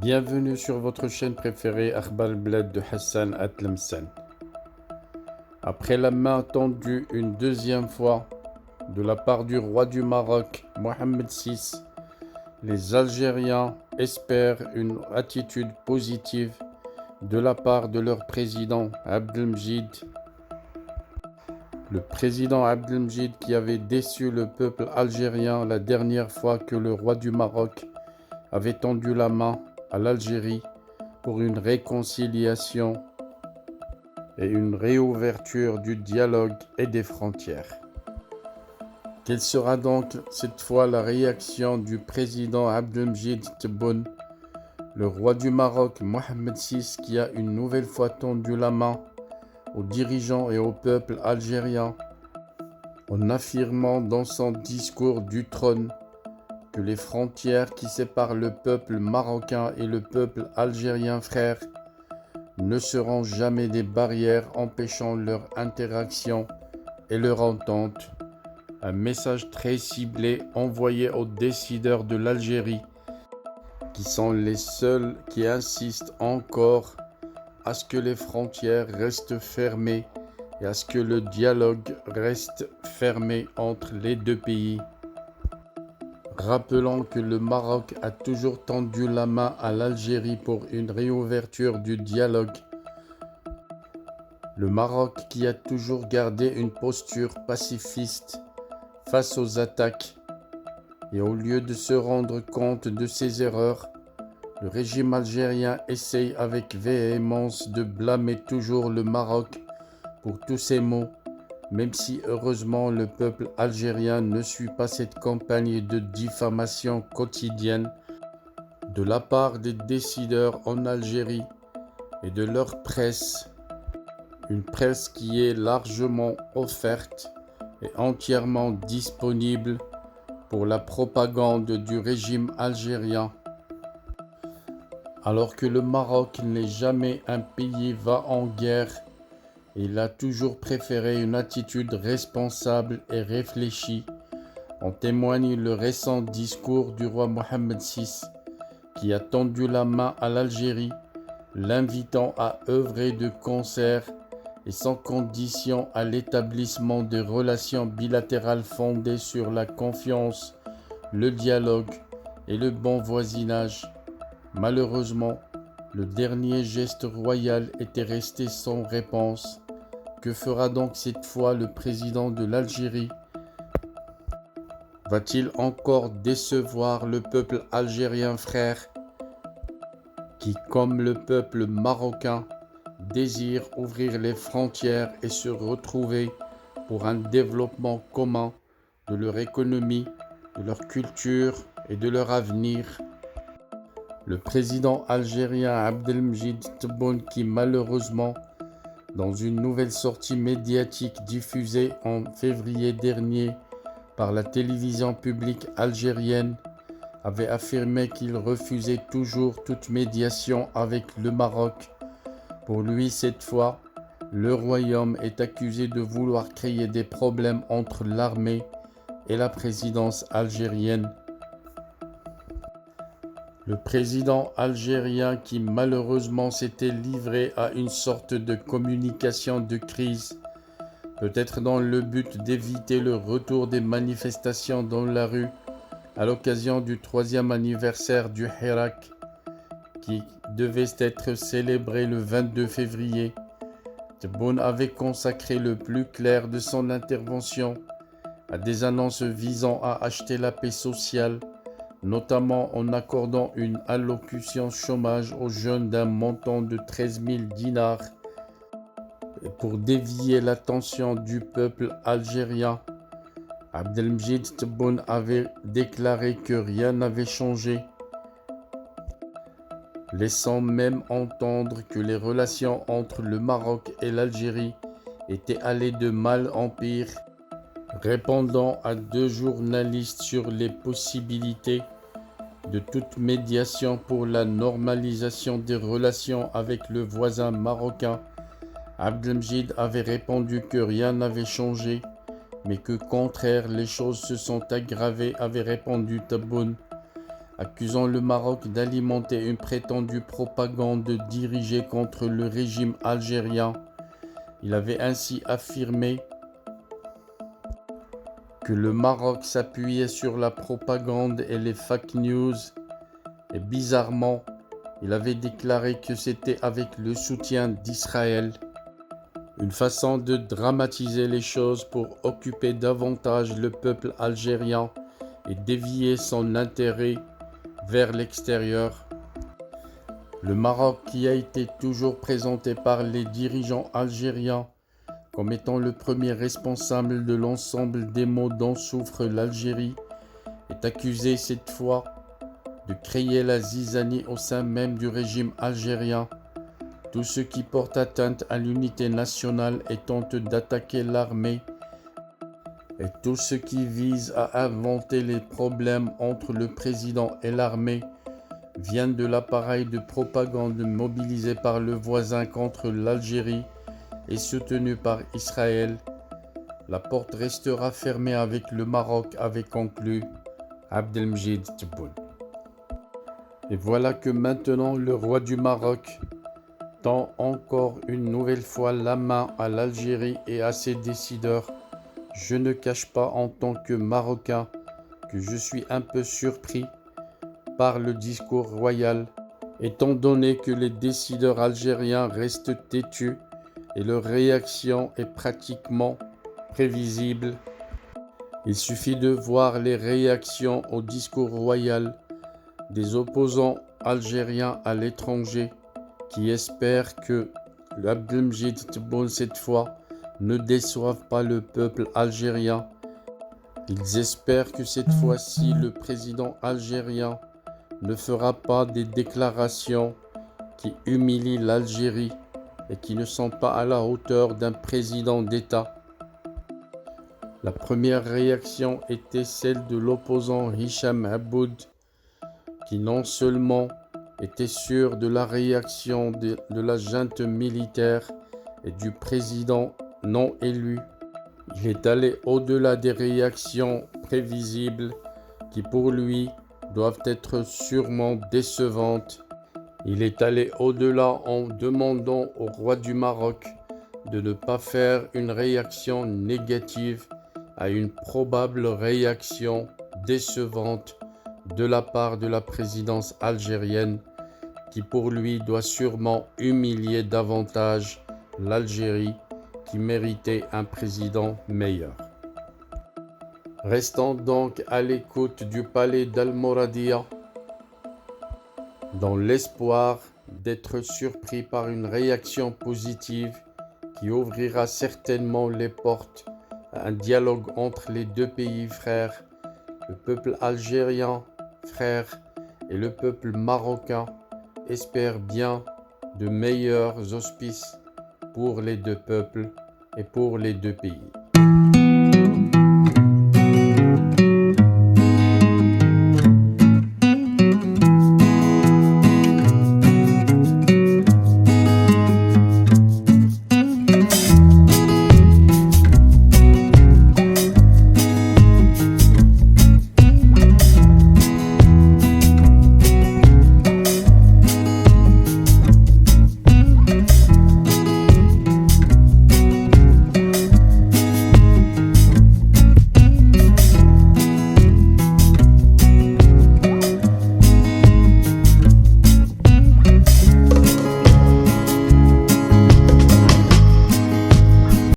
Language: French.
Bienvenue sur votre chaîne préférée Akhbar Bled de Hassan Atlemsen. Après la main tendue une deuxième fois de la part du roi du Maroc, Mohamed VI, les Algériens espèrent une attitude positive de la part de leur président Abdelmjid. Le président Abdelmjid qui avait déçu le peuple algérien la dernière fois que le roi du Maroc avait tendu la main à l'Algérie pour une réconciliation et une réouverture du dialogue et des frontières. Quelle sera donc cette fois la réaction du président Abdelmjid Tebboune, le roi du Maroc Mohamed VI qui a une nouvelle fois tendu la main aux dirigeants et au peuple algérien en affirmant dans son discours du trône que les frontières qui séparent le peuple marocain et le peuple algérien frère ne seront jamais des barrières empêchant leur interaction et leur entente. Un message très ciblé envoyé aux décideurs de l'Algérie, qui sont les seuls qui insistent encore à ce que les frontières restent fermées et à ce que le dialogue reste fermé entre les deux pays. Rappelons que le Maroc a toujours tendu la main à l'Algérie pour une réouverture du dialogue. Le Maroc qui a toujours gardé une posture pacifiste face aux attaques, et au lieu de se rendre compte de ses erreurs, le régime algérien essaye avec véhémence de blâmer toujours le Maroc pour tous ces maux, même si heureusement le peuple algérien ne suit pas cette campagne de diffamation quotidienne de la part des décideurs en Algérie et de leur presse, une presse qui est largement offerte et entièrement disponible pour la propagande du régime algérien. Alors que le Maroc n'est jamais un pays va en guerre, il a toujours préféré une attitude responsable et réfléchie. En témoigne le récent discours du roi Mohamed VI qui a tendu la main à l'Algérie, l'invitant à œuvrer de concert et sans condition à l'établissement de relations bilatérales fondées sur la confiance, le dialogue et le bon voisinage. Malheureusement, le dernier geste royal était resté sans réponse. Que fera donc cette fois le président de l'Algérie? Va-t-il encore décevoir le peuple algérien frère, qui, comme le peuple marocain, désire ouvrir les frontières et se retrouver pour un développement commun de leur économie, de leur culture et de leur avenir? Le président algérien Abdelmjid Tebboune qui malheureusement, dans une nouvelle sortie médiatique diffusée en février dernier par la télévision publique algérienne, avait affirmé qu'il refusait toujours toute médiation avec le Maroc. Pour lui, cette fois, le royaume est accusé de vouloir créer des problèmes entre l'armée et la présidence algérienne. Le président algérien qui malheureusement s'était livré à une sorte de communication de crise, peut-être dans le but d'éviter le retour des manifestations dans la rue à l'occasion du 3e anniversaire du Hirak, qui devait être célébré le 22 février. Tebboune avait consacré le plus clair de son intervention à des annonces visant à acheter la paix sociale, notamment en accordant une allocation chômage aux jeunes d'un montant de 13 000 dinars pour dévier l'attention du peuple algérien. Abdelmjid Tebboune avait déclaré que rien n'avait changé, laissant même entendre que les relations entre le Maroc et l'Algérie étaient allées de mal en pire. Répondant à 2 journalistes sur les possibilités de toute médiation pour la normalisation des relations avec le voisin marocain, Abdelmjid avait répondu que rien n'avait changé, mais qu'au contraire les choses se sont aggravées, avait répondu Tebboune. accusant le Maroc d'alimenter une prétendue propagande dirigée contre le régime algérien. Il avait ainsi affirmé que le Maroc s'appuyait sur la propagande et les fake news, et bizarrement, il avait déclaré que c'était avec le soutien d'Israël. Une façon de dramatiser les choses pour occuper davantage le peuple algérien et dévier son intérêt vers l'extérieur. Le Maroc, qui a été toujours présenté par les dirigeants algériens comme étant le premier responsable de l'ensemble des maux dont souffre l'Algérie, est accusé cette fois de créer la zizanie au sein même du régime algérien. Tout ce qui porte atteinte à l'unité nationale et tente d'attaquer l'armée, et tout ce qui vise à inventer les problèmes entre le président et l'armée vient de l'appareil de propagande mobilisé par le voisin contre l'Algérie et soutenu par Israël. La porte restera fermée avec le Maroc, avait conclu Abdelmjid Tebboune. Et voilà que maintenant le roi du Maroc tend encore une nouvelle fois la main à l'Algérie et à ses décideurs. Je ne cache pas en tant que Marocain que je suis un peu surpris par le discours royal, étant donné que les décideurs algériens restent têtus et leur réaction est pratiquement prévisible. Il suffit de voir les réactions au discours royal des opposants algériens à l'étranger qui espèrent que l'Abdelmjid Tebboune cette fois ne déçoive pas le peuple algérien. Ils espèrent que cette fois-ci le président algérien ne fera pas des déclarations qui humilient l'Algérie et qui ne sont pas à la hauteur d'un président d'État. La première réaction était celle de l'opposant Hicham Aboud, qui non seulement était sûr de la réaction de la junte militaire et du président non élu, il est allé au-delà des réactions prévisibles qui pour lui doivent être sûrement décevantes. Il est allé au-delà en demandant au roi du Maroc de ne pas faire une réaction négative à une probable réaction décevante de la part de la présidence algérienne qui pour lui doit sûrement humilier davantage l'Algérie qui méritait un président meilleur. Restons donc à l'écoute du palais d'Almoradiyya dans l'espoir d'être surpris par une réaction positive qui ouvrira certainement les portes à un dialogue entre les deux pays frères, le peuple algérien frère et le peuple marocain espèrent bien de meilleurs auspices pour les deux peuples et pour les deux pays.